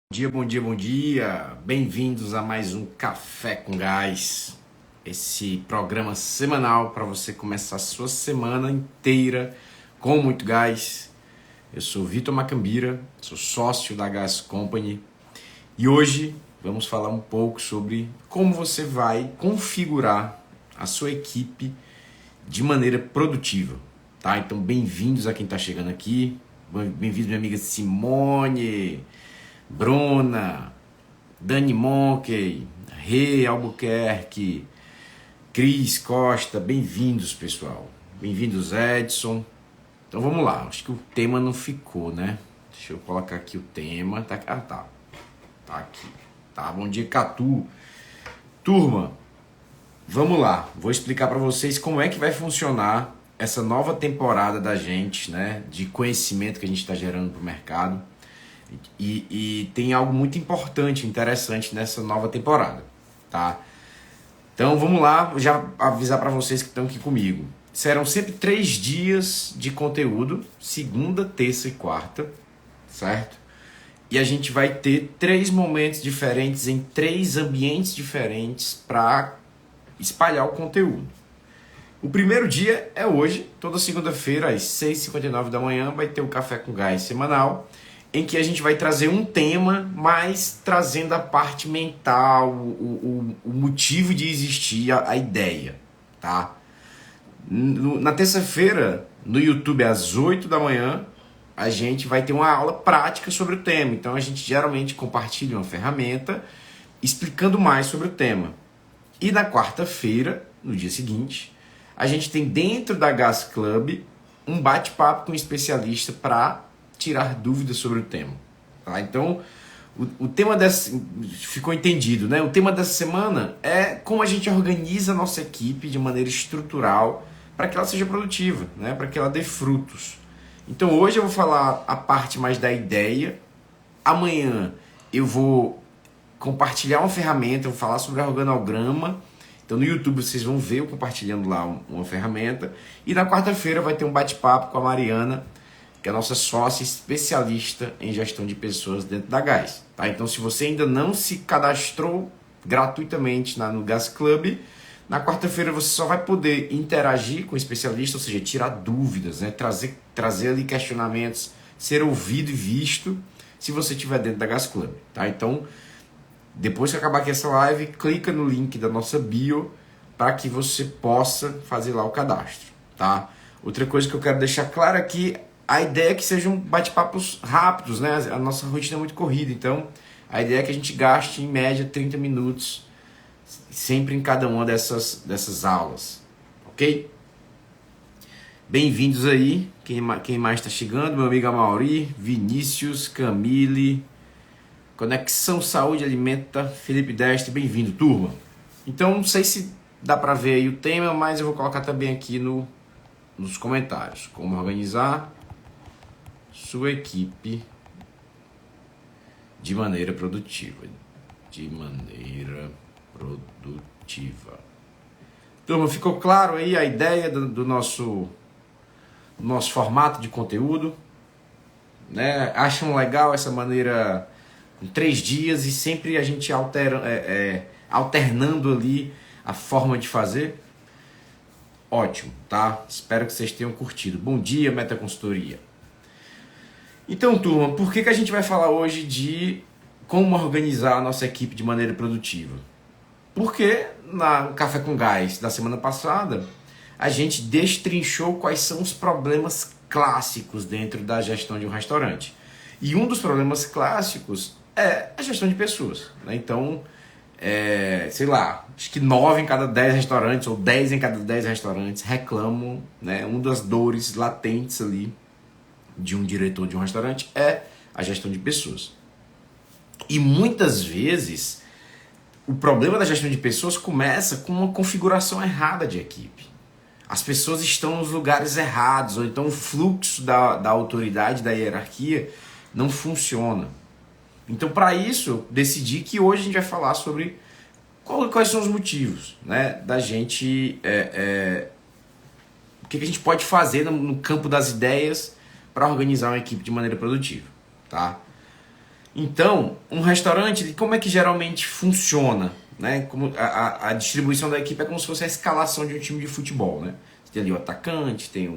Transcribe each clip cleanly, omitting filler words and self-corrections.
Bom dia, bom dia! Bem-vindos a mais um Café com Gás, esse programa semanal para você começar a sua semana inteira com muito gás. Eu sou Vitor Macambira, sou sócio da Gas Company e hoje vamos falar um pouco sobre como você vai configurar a sua equipe de maneira produtiva, tá? Então, bem-vindos a quem está chegando aqui, bem-vindos minha amiga Simone, Bruna, Dani Monkey, Rê Albuquerque, Cris Costa, bem-vindos, pessoal. Bem-vindos, Edson. Então vamos lá, acho que o tema não ficou, né? Deixa eu colocar aqui o tema. Tá aqui. Tá, bom dia, Catu. Turma, vamos lá. Vou explicar para vocês como é que vai funcionar essa nova temporada da gente, né? De conhecimento que a gente está gerando para o mercado. E tem algo muito importante, interessante nessa nova temporada, tá? Então vamos lá, já avisar para vocês que estão aqui comigo. Serão sempre 3 dias de conteúdo, segunda, terça e quarta, certo? E a gente vai ter 3 momentos diferentes em 3 ambientes diferentes para espalhar o conteúdo. O primeiro dia é hoje, toda segunda-feira às 6h59 da manhã vai ter o Café com Gás semanal, em que a gente vai trazer um tema, mas trazendo a parte mental, o motivo de existir, a ideia, tá? Na terça-feira, no YouTube, às 8 da manhã, a gente vai ter uma aula prática sobre o tema. Então, a gente geralmente compartilha uma ferramenta explicando mais sobre o tema. E na quarta-feira, no dia seguinte, a gente tem dentro da Gas Club um bate-papo com um especialista para tirar dúvidas sobre o tema, tá? Então, o tema dessa... Ficou entendido, né? O tema dessa semana é como a gente organiza a nossa equipe de maneira estrutural para que ela seja produtiva, né? Para que ela dê frutos. Então, hoje eu vou falar a parte mais da ideia. Amanhã eu vou compartilhar uma ferramenta, eu vou falar sobre organograma. Então, no YouTube vocês vão ver eu compartilhando lá uma ferramenta. E na quarta-feira vai ter um bate-papo com a Mariana, que é a nossa sócia especialista em gestão de pessoas dentro da Gás, tá? Então, se você ainda não se cadastrou gratuitamente no Gas Club, na quarta-feira você só vai poder interagir com o especialista, ou seja, tirar dúvidas, né? Trazer ali questionamentos, ser ouvido e visto, se você estiver dentro da Gas Club, tá? Então, depois que acabar aqui essa live, clica no link da nossa bio para que você possa fazer lá o cadastro, tá? Outra coisa que eu quero deixar claro aqui, a ideia é que sejam bate-papos rápidos, né? A nossa rotina é muito corrida, então a ideia é que a gente gaste em média 30 minutos sempre em cada uma dessas aulas, ok? Bem-vindos aí, quem mais está chegando? Meu amigo Amauri, Vinícius, Camille, Conexão Saúde Alimenta, Felipe Destre, bem-vindo, turma. Então, não sei se dá para ver aí o tema, mas eu vou colocar também aqui nos comentários. Como organizar sua equipe de maneira produtiva. Turma, ficou claro aí a ideia do nosso formato de conteúdo, né? Acham legal essa maneira em 3 dias e sempre a gente alternando ali a forma de fazer? Ótimo, tá? Espero que vocês tenham curtido. Bom dia, Meta Consultoria. Então, turma, por que a gente vai falar hoje de como organizar a nossa equipe de maneira produtiva? Porque no Café com Gás da semana passada, a gente destrinchou quais são os problemas clássicos dentro da gestão de um restaurante. E um dos problemas clássicos é a gestão de pessoas, né? Então, sei lá, acho que 9 em cada 10 restaurantes ou 10 em cada 10 restaurantes reclamam, né? Uma das dores latentes ali de um diretor de um restaurante é a gestão de pessoas. E muitas vezes o problema da gestão de pessoas começa com uma configuração errada de equipe. As pessoas estão nos lugares errados, ou então o fluxo da autoridade, da hierarquia não funciona. Então, para isso, eu decidi que hoje a gente vai falar sobre quais são os motivos, né, da gente... o que a gente pode fazer no campo das ideias para organizar uma equipe de maneira produtiva, tá? Então, um restaurante, como é que geralmente funciona? Né? Como a distribuição da equipe é como se fosse a escalação de um time de futebol. Né? Você tem ali o atacante, tem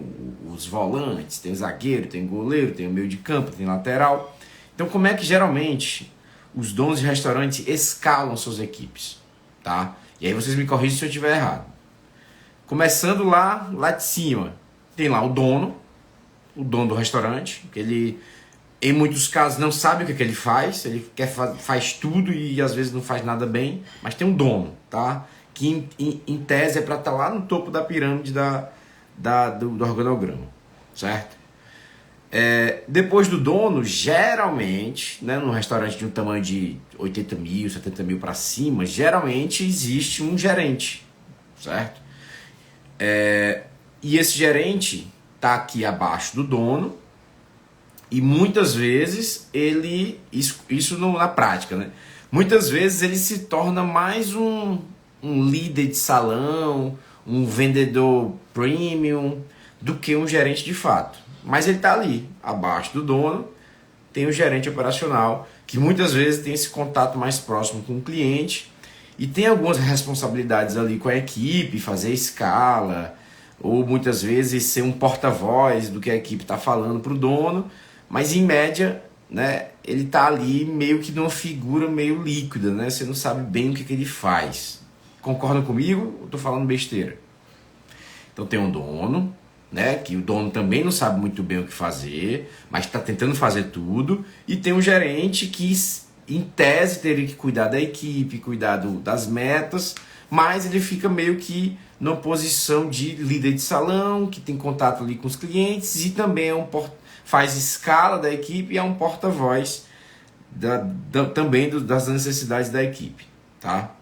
os volantes, tem o zagueiro, tem o goleiro, tem o meio de campo, tem o lateral. Então, como é que geralmente os donos de restaurante escalam suas equipes? Tá? E aí vocês me corrigem se eu estiver errado. Começando lá de cima, tem lá o dono do restaurante, que ele, em muitos casos, não sabe o que ele faz, ele faz tudo e às vezes não faz nada bem, mas tem um dono, tá? Que em tese é para estar lá no topo da pirâmide do organograma, certo? Depois do dono, geralmente, né, num restaurante de um tamanho de 80 mil, 70 mil para cima, geralmente existe um gerente, certo? E esse gerente está aqui abaixo do dono e muitas vezes isso não na prática, né? Muitas vezes ele se torna mais um líder de salão, um vendedor premium do que um gerente de fato. Mas ele está ali, abaixo do dono, tem o gerente operacional que muitas vezes tem esse contato mais próximo com o cliente e tem algumas responsabilidades ali com a equipe, fazer escala, ou muitas vezes ser um porta-voz do que a equipe está falando para o dono, mas em média, né, ele está ali meio que numa figura meio líquida, né? Você não sabe bem o que ele faz. Concordam comigo ou estou falando besteira? Então tem um dono, né, que o dono também não sabe muito bem o que fazer, mas está tentando fazer tudo, e tem um gerente que em tese teria que cuidar da equipe, cuidar das metas, mas ele fica meio que numa posição de líder de salão, que tem contato ali com os clientes e também faz escala da equipe e é um porta-voz também das necessidades da equipe, tá?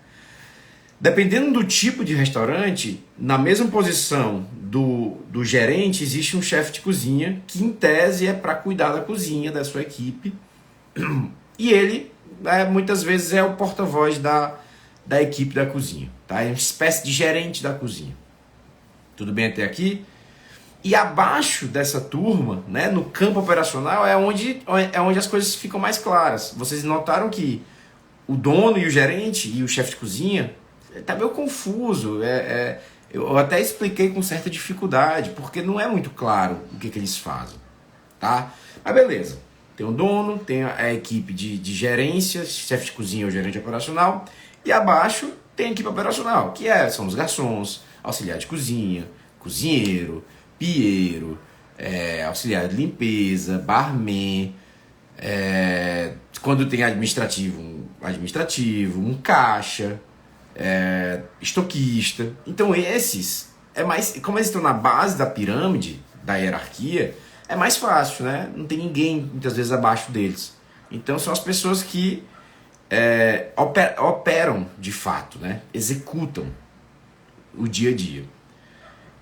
Dependendo do tipo de restaurante, na mesma posição do gerente, existe um chefe de cozinha que, em tese, é para cuidar da cozinha da sua equipe. E ele, muitas vezes, é o porta-voz da equipe da cozinha. Tá? É uma espécie de gerente da cozinha. Tudo bem até aqui? E abaixo dessa turma, né, no campo operacional, é onde as coisas ficam mais claras. Vocês notaram que o dono e o gerente e o chefe de cozinha está meio confuso. Eu até expliquei com certa dificuldade, porque não é muito claro o que eles fazem. Tá? Mas beleza. Tem o dono, tem a equipe de gerência, chefe de cozinha ou gerente operacional, e abaixo tem a equipe operacional, que são os garçons, auxiliar de cozinha, cozinheiro, pieiro, auxiliar de limpeza, barman, quando tem administrativo, um caixa, estoquista. Então esses, como eles estão na base da pirâmide, da hierarquia, é mais fácil, né? Não tem ninguém, muitas vezes, abaixo deles. Então são as pessoas que operam de fato, né? Executam o dia a dia.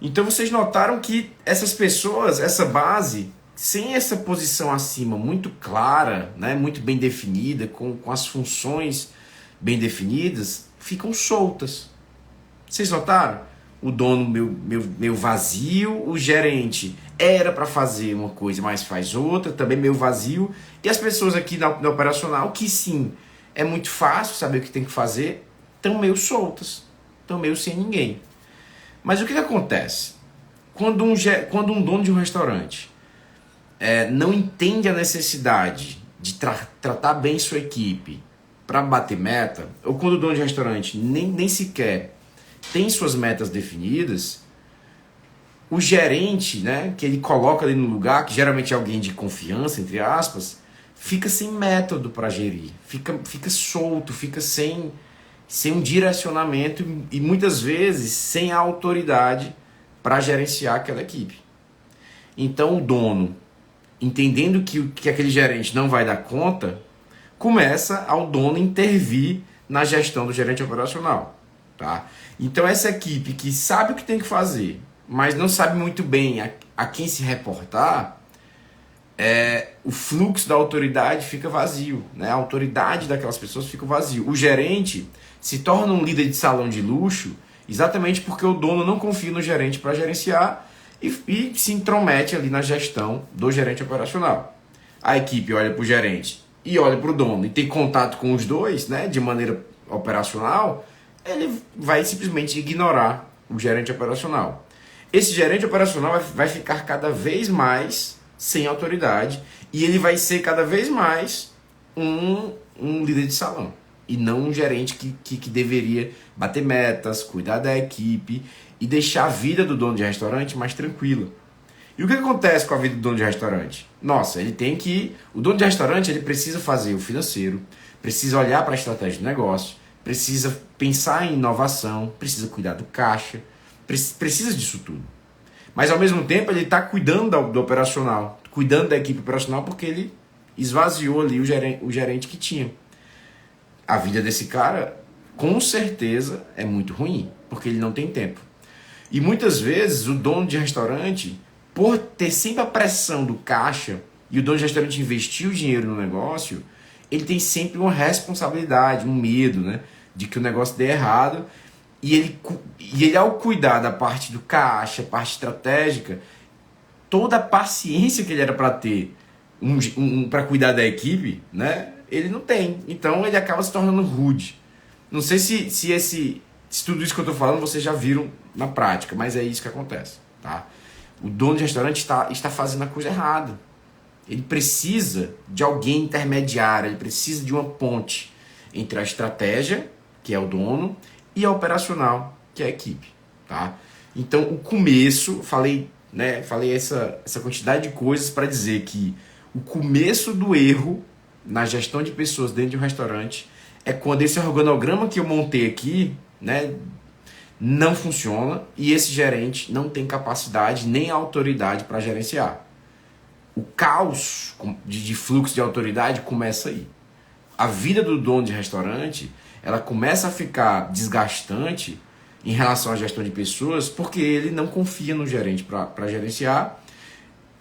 Então vocês notaram que essas pessoas, essa base, sem essa posição acima muito clara, né? Muito bem definida, com as funções bem definidas, ficam soltas. Vocês notaram? O dono meio vazio, o gerente era para fazer uma coisa, mas faz outra, também meio vazio. E as pessoas aqui no operacional, que sim, é muito fácil saber o que tem que fazer, estão meio soltas, estão meio sem ninguém. Mas o que acontece? Quando um dono de um restaurante não entende a necessidade de tratar bem sua equipe para bater meta, ou quando o dono de restaurante nem sequer tem suas metas definidas, o gerente, né, que ele coloca ali no lugar, que geralmente é alguém de confiança, entre aspas, fica sem método para gerir, fica solto, fica sem um direcionamento e muitas vezes sem a autoridade para gerenciar aquela equipe. Então o dono, entendendo que aquele gerente não vai dar conta, começa ao dono intervir na gestão do gerente operacional. Tá? Então essa equipe que sabe o que tem que fazer, mas não sabe muito bem a quem se reportar, o fluxo da autoridade fica vazio, né? A autoridade daquelas pessoas fica vazio. O gerente se torna um líder de salão de luxo exatamente porque o dono não confia no gerente para gerenciar e se intromete ali na gestão do gerente operacional. A equipe olha para o gerente e olha para o dono e tem contato com os dois, né, de maneira operacional, ele vai simplesmente ignorar o gerente operacional. Esse gerente operacional vai ficar cada vez mais sem autoridade e ele vai ser cada vez mais um líder de salão e não um gerente que deveria bater metas, cuidar da equipe e deixar a vida do dono de restaurante mais tranquila. E o que acontece com a vida do dono de restaurante? Nossa, o dono de restaurante ele precisa fazer o financeiro, precisa olhar para a estratégia do negócio, precisa pensar em inovação, precisa cuidar do caixa, precisa disso tudo. Mas ao mesmo tempo ele está cuidando do operacional, cuidando da equipe operacional porque ele esvaziou ali o gerente que tinha. A vida desse cara, com certeza, é muito ruim, porque ele não tem tempo. E muitas vezes o dono de restaurante, por ter sempre a pressão do caixa e o dono de restaurante investir o dinheiro no negócio, ele tem sempre uma responsabilidade, um medo, né, de que o negócio dê errado. E ele ao cuidar da parte do caixa, parte estratégica, toda a paciência que ele era para ter para cuidar da equipe, né, ele não tem. Então ele acaba se tornando rude. Não sei se tudo isso que eu estou falando vocês já viram na prática, mas é isso que acontece, tá? O dono de restaurante está fazendo a coisa errada. Ele precisa de alguém intermediário, ele precisa de uma ponte entre a estratégia, que é o dono, e a operacional, que é a equipe, tá? Então, o começo, falei essa quantidade de coisas para dizer que o começo do erro na gestão de pessoas dentro de um restaurante é quando esse organograma que eu montei aqui, né, não funciona e esse gerente não tem capacidade nem autoridade para gerenciar. O caos de fluxo de autoridade começa aí. A vida do dono de restaurante, ela começa a ficar desgastante em relação à gestão de pessoas porque ele não confia no gerente para gerenciar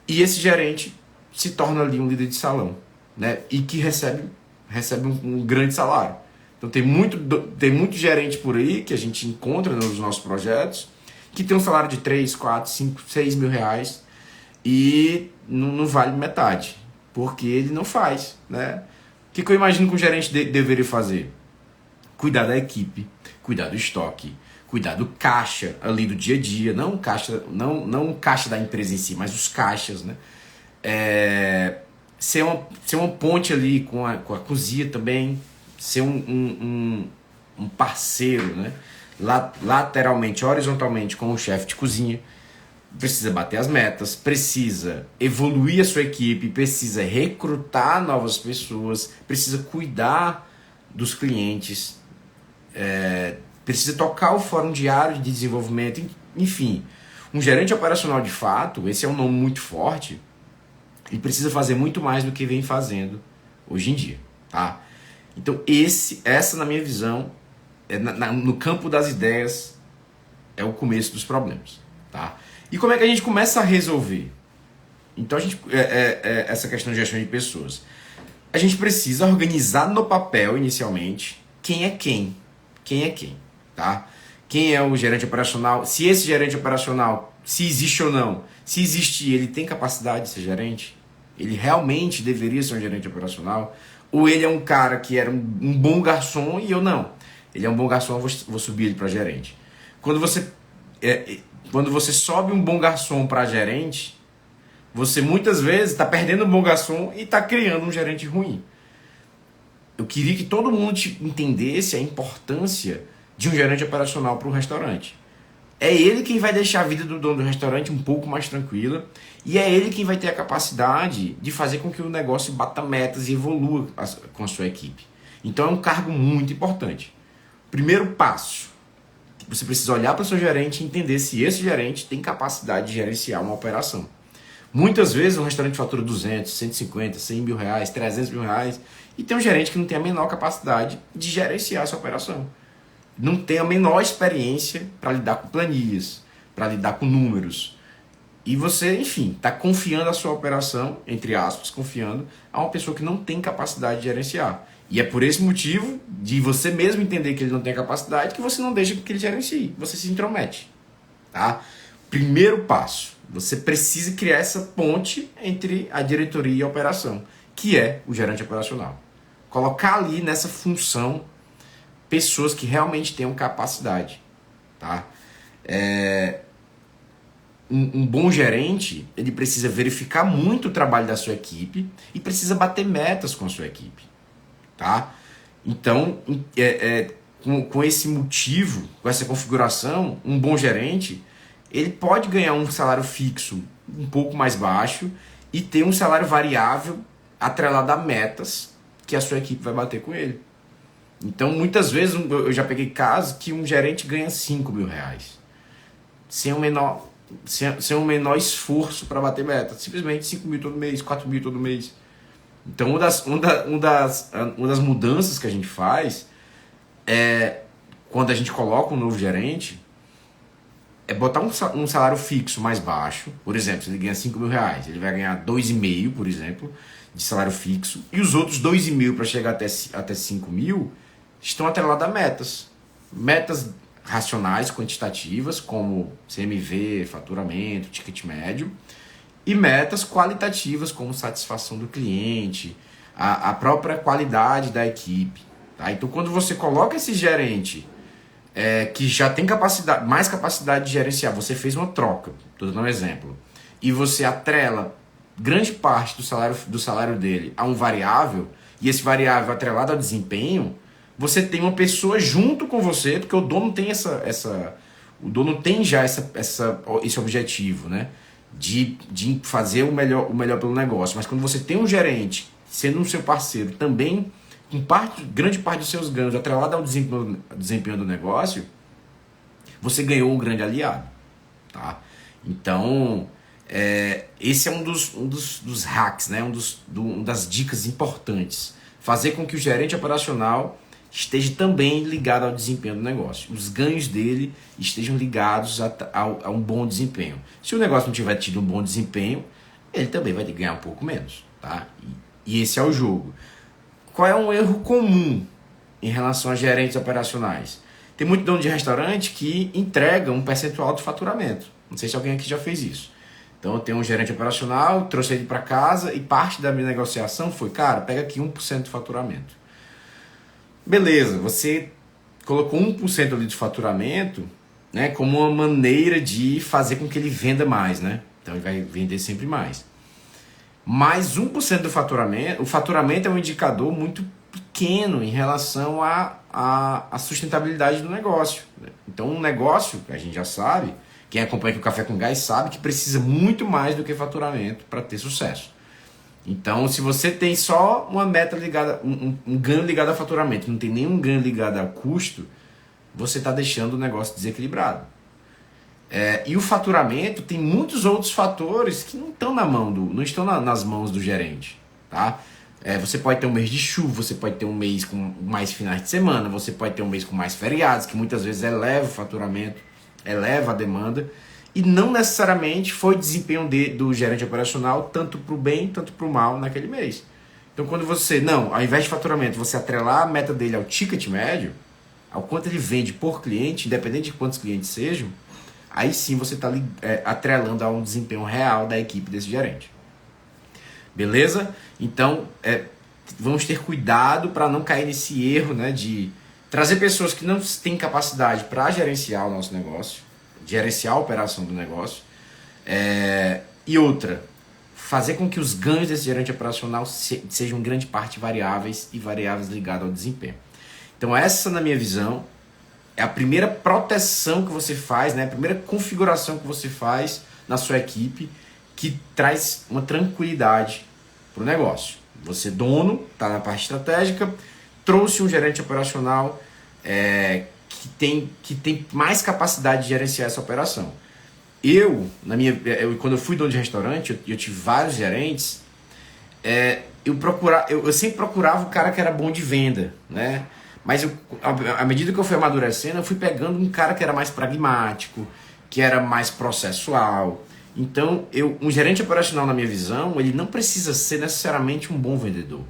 e esse gerente se torna ali um líder de salão, né? E que recebe um grande salário. Então tem muito gerente por aí que a gente encontra nos nossos projetos que tem um salário de 3, 4, 5, 6 mil reais e não vale metade, porque ele não faz, né? O que eu imagino que um gerente deveria fazer? Cuidar da equipe, cuidar do estoque, cuidar do caixa ali do dia a dia, não o caixa da empresa em si, mas os caixas, né? Ser uma ponte ali com a cozinha também, ser um parceiro, né? Lateralmente, horizontalmente com o chefe de cozinha. Precisa bater as metas, precisa evoluir a sua equipe, precisa recrutar novas pessoas, precisa cuidar dos clientes, precisa tocar o fórum diário de desenvolvimento, enfim. Um gerente operacional de fato, esse é um nome muito forte, ele precisa fazer muito mais do que vem fazendo hoje em dia, tá? Então essa na minha visão, no campo das ideias, é o começo dos problemas, tá? E como é que a gente começa a resolver? Então essa questão de gestão de pessoas. A gente precisa organizar no papel inicialmente quem é quem, tá? Quem é o gerente operacional, se esse gerente operacional, se existe ou não, se existir, ele tem capacidade de ser gerente? Ele realmente deveria ser um gerente operacional? Ou ele é um cara que era um bom garçom e eu não? Ele é um bom garçom, eu vou subir ele para gerente. Quando você sobe um bom garçom para gerente, você muitas vezes está perdendo um bom garçom e está criando um gerente ruim. Eu queria que todo mundo entendesse a importância de um gerente operacional para um restaurante. É ele quem vai deixar a vida do dono do restaurante um pouco mais tranquila e é ele quem vai ter a capacidade de fazer com que o negócio bata metas e evolua com a sua equipe. Então é um cargo muito importante. Primeiro passo, você precisa olhar para o seu gerente e entender se esse gerente tem capacidade de gerenciar uma operação. Muitas vezes um restaurante fatura 200, 150, 100 mil reais, 300 mil reais e tem um gerente que não tem a menor capacidade de gerenciar essa operação. Não tem a menor experiência para lidar com planilhas, para lidar com números. E você, enfim, está confiando a sua operação, entre aspas, confiando a uma pessoa que não tem capacidade de gerenciar. E é por esse motivo, de você mesmo entender que ele não tem capacidade, que você não deixa que ele gerencie, você se intromete. Tá? Primeiro passo, você precisa criar essa ponte entre a diretoria e a operação. que é o gerente operacional. Colocar ali nessa função pessoas que realmente tenham capacidade, tá? Um bom gerente, ele precisa verificar muito o trabalho da sua equipe e precisa bater metas com a sua equipe, tá? Então, com esse motivo, com essa configuração, um bom gerente, ele pode ganhar um salário fixo um pouco mais baixo e ter um salário variável atrelado a metas que a sua equipe vai bater com ele. Então, muitas vezes, eu já peguei casos que um gerente ganha 5 mil reais, sem um menor esforço para bater meta. Simplesmente 5 mil todo mês, 4 mil todo mês. Então, uma das mudanças que a gente faz é, quando a gente coloca um novo gerente, é botar um salário fixo mais baixo. Por exemplo, se ele ganha 5 mil reais, ele vai ganhar 2,5, por exemplo, de salário fixo. E os outros 2,5 para chegar até 5 mil estão atrelados a metas. Metas racionais, quantitativas, como CMV, faturamento, ticket médio. E metas qualitativas, como satisfação do cliente, a própria qualidade da equipe. Tá? Então, quando você coloca esse gerente que já tem mais capacidade de gerenciar, você fez uma troca, estou dando um exemplo, e você atrela grande parte do salário dele a um variável, e esse variável atrelado ao desempenho, você tem uma pessoa junto com você, porque o dono tem o dono tem já esse objetivo, né? De fazer o melhor pelo negócio. Mas quando você tem um gerente, sendo um seu parceiro, também com grande parte dos seus ganhos atrelado ao desempenho do negócio, você ganhou um grande aliado. Tá? Então, esse é um dos hacks, né? Uma das dicas importantes. Fazer com que o gerente operacional esteja também ligado ao desempenho do negócio. Os ganhos dele estejam ligados a um bom desempenho. Se o negócio não tiver tido um bom desempenho, ele também vai ganhar um pouco menos. Tá? E esse é o jogo. Qual é um erro comum em relação a gerentes operacionais? Tem muito dono de restaurante que entrega um percentual de faturamento. Não sei se alguém aqui já fez isso. Então eu tenho um gerente operacional, trouxe ele para casa e parte da minha negociação foi, cara, pega aqui 1% de faturamento. Beleza, você colocou 1% ali de faturamento, né, como uma maneira de fazer com que ele venda mais, né? Então ele vai vender sempre mais. Mas 1% do faturamento, o faturamento é um indicador muito pequeno em relação à sustentabilidade do negócio. Então um negócio, a gente já sabe, quem acompanha aqui o Café com Gás sabe que precisa muito mais do que faturamento para ter sucesso. Então, se você tem só uma meta ligada, um ganho ligado a faturamento, não tem nenhum ganho ligado a custo, você está deixando o negócio desequilibrado. E o faturamento tem muitos outros fatores que não estão nas mãos do gerente. Tá? Você pode ter um mês de chuva, você pode ter um mês com mais finais de semana, você pode ter um mês com mais feriados, que muitas vezes eleva o faturamento, eleva a demanda. E não necessariamente foi desempenho do gerente operacional, tanto para o bem, tanto para o mal naquele mês. Então, quando você, ao invés de faturamento, você atrelar a meta dele ao ticket médio, ao quanto ele vende por cliente, independente de quantos clientes sejam, aí sim você está atrelando a um desempenho real da equipe desse gerente. Beleza? Então, vamos ter cuidado para não cair nesse erro, né, de trazer pessoas que não têm capacidade para gerenciar o nosso negócio, gerenciar a operação do negócio, e outra, fazer com que os ganhos desse gerente operacional sejam em grande parte variáveis e variáveis ligadas ao desempenho. Então essa, na minha visão, é a primeira proteção que você faz, né? A primeira configuração que você faz na sua equipe que traz uma tranquilidade para o negócio. Você, dono, está na parte estratégica, trouxe um gerente operacional que tem mais capacidade de gerenciar essa operação. Quando eu fui dono de restaurante, eu tive vários gerentes, eu sempre procurava o cara que era bom de venda, né? Mas à medida que eu fui amadurecendo, eu fui pegando um cara que era mais pragmático, que era mais processual. Então, um gerente operacional, na minha visão, ele não precisa ser necessariamente um bom vendedor.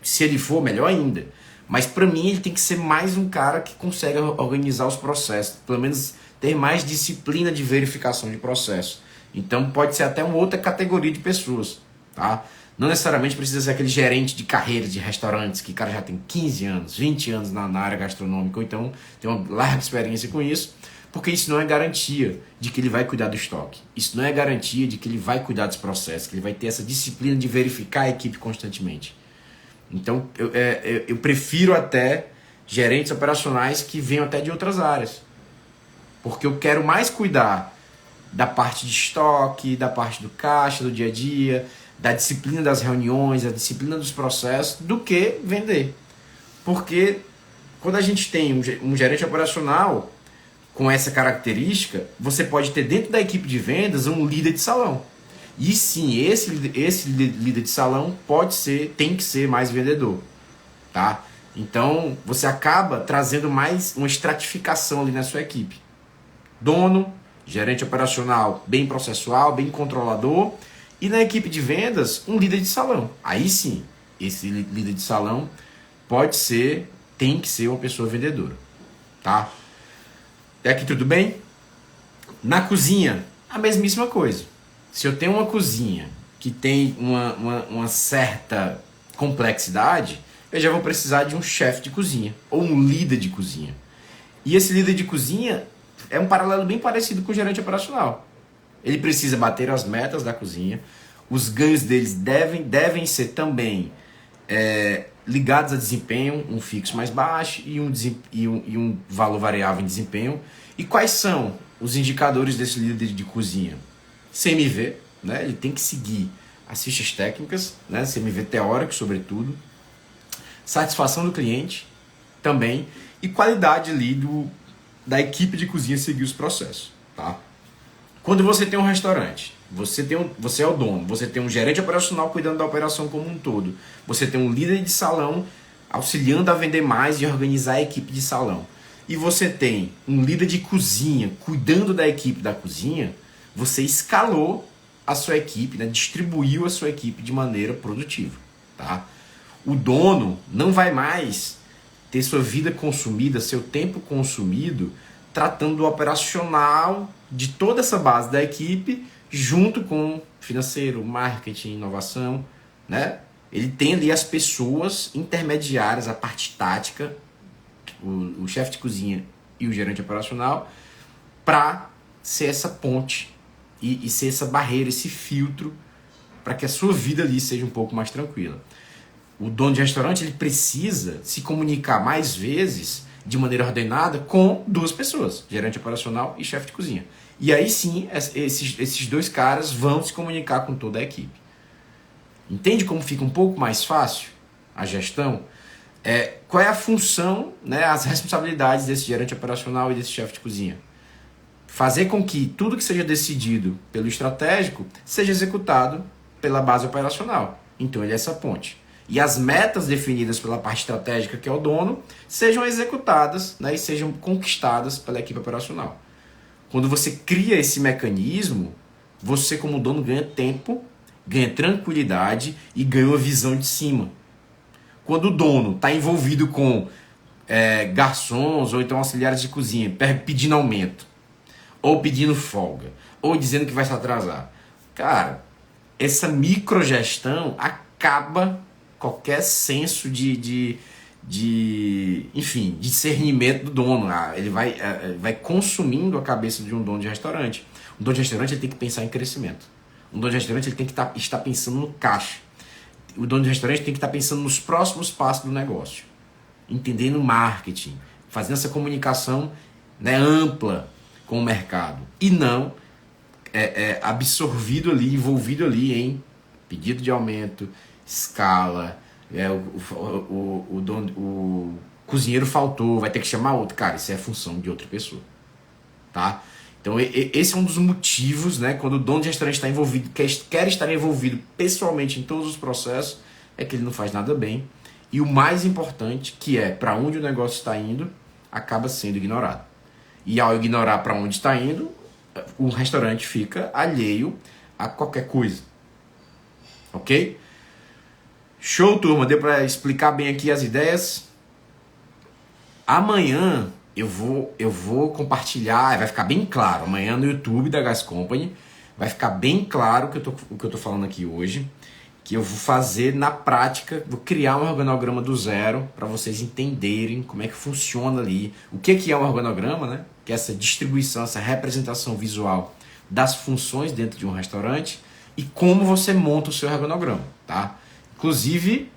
Se ele for, melhor ainda. Mas para mim ele tem que ser mais um cara que consegue organizar os processos, pelo menos ter mais disciplina de verificação de processo. Então pode ser até uma outra categoria de pessoas, tá? Não necessariamente precisa ser aquele gerente de carreira de restaurantes que o cara já tem 15 anos, 20 anos na área gastronômica, ou então tem uma larga experiência com isso, porque isso não é garantia de que ele vai cuidar do estoque. Isso não é garantia de que ele vai cuidar dos processos, que ele vai ter essa disciplina de verificar a equipe constantemente. Então, eu prefiro até gerentes operacionais que venham até de outras áreas. Porque eu quero mais cuidar da parte de estoque, da parte do caixa, do dia a dia, da disciplina das reuniões, da disciplina dos processos, do que vender. Porque quando a gente tem um gerente operacional com essa característica, você pode ter dentro da equipe de vendas um líder de salão. E sim, esse líder de salão tem que ser mais vendedor, tá? Então, você acaba trazendo mais uma estratificação ali na sua equipe. Dono, gerente operacional bem processual, bem controlador, e na equipe de vendas, um líder de salão. Aí sim, esse líder de salão tem que ser uma pessoa vendedora, tá? Até aqui tudo bem? Na cozinha, a mesmíssima coisa. Se eu tenho uma cozinha que tem uma certa complexidade, eu já vou precisar de um chefe de cozinha ou um líder de cozinha. E esse líder de cozinha é um paralelo bem parecido com o gerente operacional. Ele precisa bater as metas da cozinha, os ganhos deles devem ser também ligados a desempenho, um fixo mais baixo e um valor variável em desempenho. E quais são os indicadores desse líder de cozinha? CMV, né? Ele tem que seguir as fichas técnicas, né? CMV teórico, sobretudo. Satisfação do cliente também. E qualidade ali da equipe de cozinha seguir os processos, tá? Quando você tem um restaurante, você é o dono, você tem um gerente operacional cuidando da operação como um todo, você tem um líder de salão auxiliando a vender mais e organizar a equipe de salão, e você tem um líder de cozinha cuidando da equipe da cozinha, você escalou a sua equipe, né? Distribuiu a sua equipe de maneira produtiva, tá? O dono não vai mais ter sua vida consumida, seu tempo consumido, tratando do operacional de toda essa base da equipe, junto com financeiro, marketing, inovação, né? Ele tem ali as pessoas intermediárias, a parte tática, o chefe de cozinha e o gerente operacional, para ser essa ponte e ser essa barreira, esse filtro, para que a sua vida ali seja um pouco mais tranquila. O dono de restaurante ele precisa se comunicar mais vezes de maneira ordenada com duas pessoas, gerente operacional e chefe de cozinha. E aí sim, esses dois caras vão se comunicar com toda a equipe. Entende como fica um pouco mais fácil a gestão? Qual é a função, né, as responsabilidades desse gerente operacional e desse chefe de cozinha? Fazer com que tudo que seja decidido pelo estratégico seja executado pela base operacional. Então ele é essa ponte. E as metas definidas pela parte estratégica, que é o dono, sejam executadas, né, e sejam conquistadas pela equipe operacional. Quando você cria esse mecanismo, você como dono ganha tempo, ganha tranquilidade e ganha uma visão de cima. Quando o dono está envolvido com garçons ou então auxiliares de cozinha pedindo aumento, ou pedindo folga, ou dizendo que vai se atrasar, cara, essa microgestão acaba qualquer senso de discernimento do dono. Ele vai consumindo a cabeça de um dono de restaurante. Um dono de restaurante ele tem que pensar em crescimento. Um dono de restaurante ele tem que estar pensando no caixa. O dono de restaurante tem que estar pensando nos próximos passos do negócio. Entendendo o marketing. Fazendo essa comunicação, né, ampla com o mercado. E não absorvido ali, envolvido ali em pedido de aumento, escala, o cozinheiro faltou, vai ter que chamar outro. Cara, isso é função de outra pessoa, tá? Então esse é um dos motivos, né, quando o dono de restaurante está envolvido, quer estar envolvido pessoalmente em todos os processos, é que ele não faz nada bem. E o mais importante, que é para onde o negócio está indo, acaba sendo ignorado. E ao ignorar para onde está indo, o restaurante fica alheio a qualquer coisa. Ok? Show, turma. Deu para explicar bem aqui as ideias? Amanhã eu vou compartilhar, vai ficar bem claro. Amanhã no YouTube da Gas Company vai ficar bem claro o que eu tô falando aqui hoje. que eu vou fazer na prática, vou criar um organograma do zero para vocês entenderem como é que funciona ali. O que é um organograma, né? Que é essa distribuição, essa representação visual das funções dentro de um restaurante e como você monta o seu organograma, tá? Inclusive,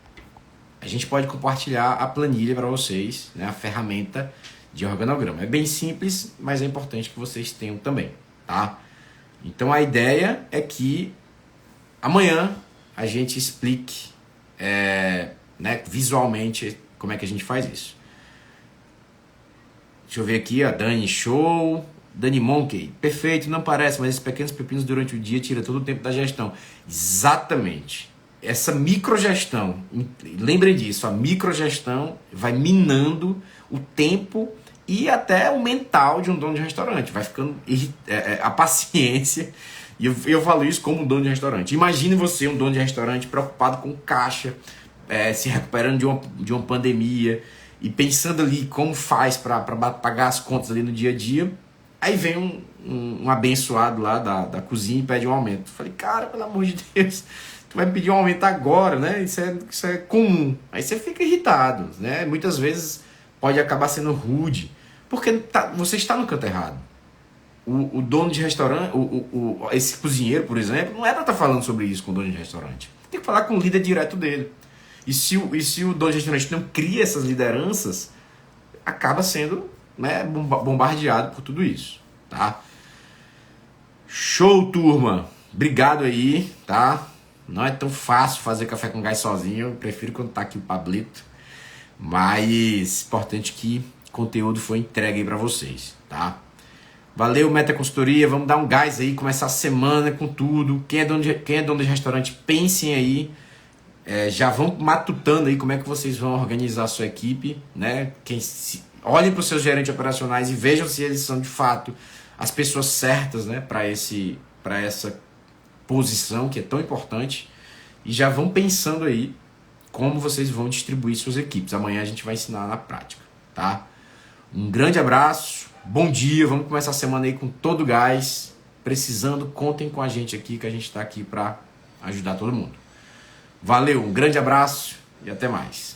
a gente pode compartilhar a planilha para vocês, né? A ferramenta de organograma. É bem simples, mas é importante que vocês tenham também, tá? Então a ideia é que amanhã a gente explique né, visualmente como é que a gente faz isso. Deixa eu ver aqui, a Dani Show, Dani Monkey, perfeito, não parece, mas esses pequenos pepinos durante o dia tira todo o tempo da gestão. Exatamente. Essa microgestão, lembrem disso, a microgestão vai minando o tempo e até o mental de um dono de restaurante. Vai ficando a paciência. E eu falo isso como dono de restaurante. Imagine você, um dono de restaurante, preocupado com caixa, se recuperando de uma pandemia e pensando ali como faz para pagar as contas ali no dia a dia. Aí vem um abençoado lá da cozinha e pede um aumento. Eu falei, cara, pelo amor de Deus, tu vai me pedir um aumento agora, né? Isso é comum. Aí você fica irritado, né? Muitas vezes pode acabar sendo rude, porque você está no canto errado. O dono de restaurante, esse cozinheiro, por exemplo, não é para estar falando sobre isso com o dono de restaurante. Tem que falar com o líder direto dele. E se o dono de restaurante não cria essas lideranças, acaba sendo, né, bombardeado por tudo isso, tá? Show, turma! Obrigado aí, tá? Não é tão fácil fazer café com gás sozinho, eu prefiro quando tá aqui o Pablito. Mas importante que o conteúdo foi entregue aí para vocês, tá? Valeu, Meta Consultoria, vamos dar um gás aí, começar a semana com tudo. Quem é dono de restaurante, pensem aí, já vão matutando aí como é que vocês vão organizar a sua equipe, né? Olhem para os seus gerentes operacionais e vejam se eles são de fato as pessoas certas, né, para essa posição que é tão importante. E já vão pensando aí como vocês vão distribuir suas equipes. Amanhã a gente vai ensinar na prática, tá? Um grande abraço. Bom dia, vamos começar a semana aí com todo o gás. Precisando, contem com a gente aqui, que a gente está aqui para ajudar todo mundo. Valeu, um grande abraço e até mais.